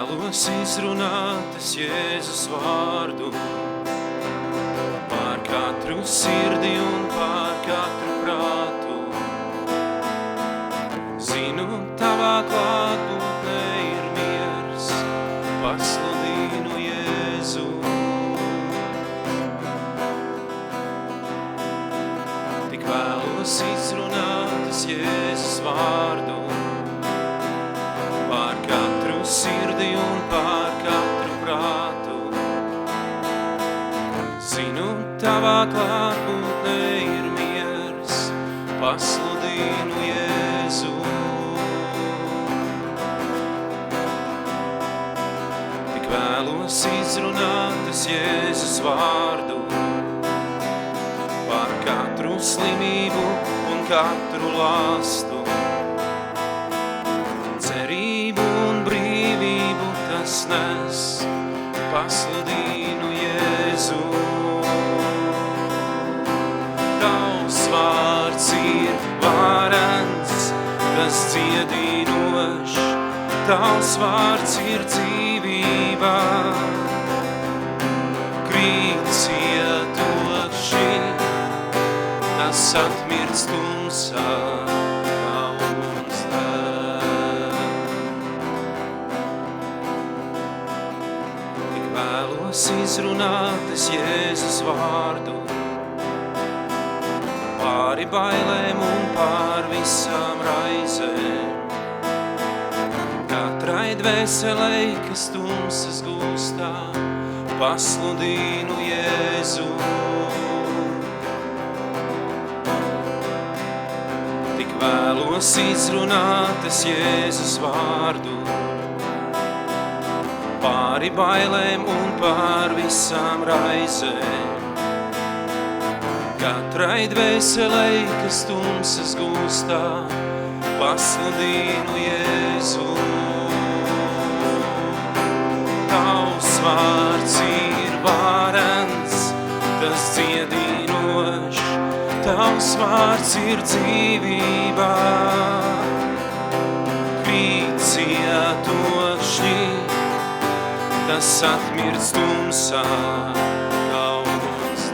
vēlos izrunāt es Jēzus vārdu pār katru sirdi un pār katru prātu. Zinu, tavā klātbūtnē ir miers, pasludinu Jēzu. Tik vēlos izrunāt es Jēzus vārdu pār katru sirdi un pār katru prātu. Zinu, tavā klātbūtnē ir miers, pasludinu Jēzu. Tik vēlos izrunāt es Jēzus vārdu pār katru slimību un katru lastu. Cerību un brīvību tas nes, pasludinu Jēzu. Tavs vārds ir varens, tas dziedinošs, tavs vārds ir dzīvība. Krīt cietoši, tas atmirst tumsā, kauns Tik vēlos izrunāt es Jēzus vārdu pāri bailēm un pār visām raizēm. Katrai dvēselei, kas tumsas gulstā, pasludinu Jēzu. Tik vēlos izrunāt es Jēzus vārdu pāri bailēm un pār visām raizēm. Katrai dvēselei, kas tumsas gulstā, pasludinu Jēzu. Tavs vārds ir varens, tas dziedinošs, tavs vārds ir dzīvība. Krīt cietoši, tas atmirst tumsā, kauns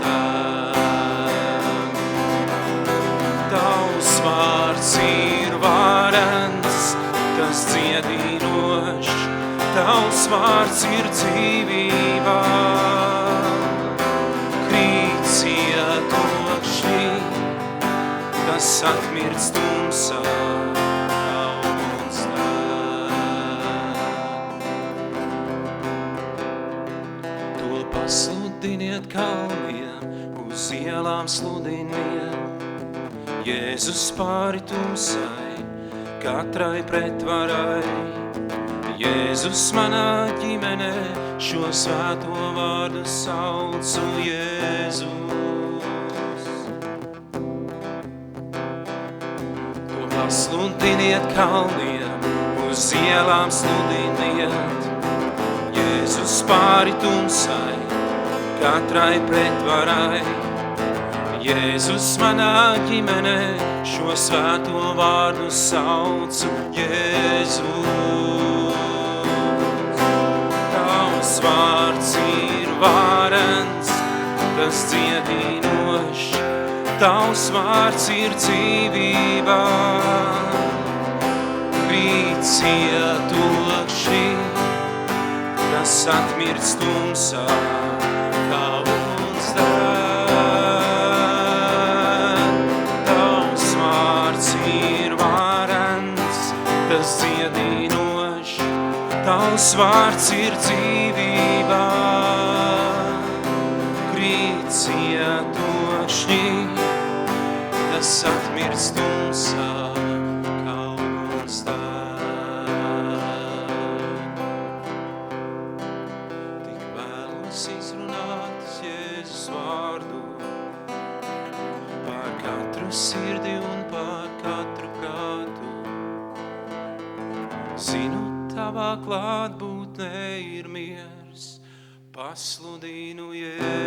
Tavs vārds ir varens, tas dziedinošs, tavs vārds ir dzīvība. Krīt cietoši, tas atmirst tumsā, kauns To pasludiniet kalniem, uz ielām sludiniet, Jēzus pāri tumsai, katrai pretvarai. Jēzus manā ģimenē, šo svēto vārdu saucu Jēzus. To pasludiniet kalniem, uz ielām sludiniet, Jēzus pāri tumsai, katrai pretvarai. Jēzus manā ģimenē, šo svēto vārdu saucu Jēzus. Tavs vārds ir varens, tas dziedinošs, tavs vārds ir dzīvība. Krīt cietoši, tas atmirst tumsā, kauns Tas dziedinošs, tavs vārds ir dzīvība. Krīt cietoši, tas atmirst tumsā, kauns Tik vēlos izrunāt Jēzus vārdu pār katru sirdi un pār katru prātu. Zinu, tavā klātbūtnē ir miers, pasludinu Jēzu.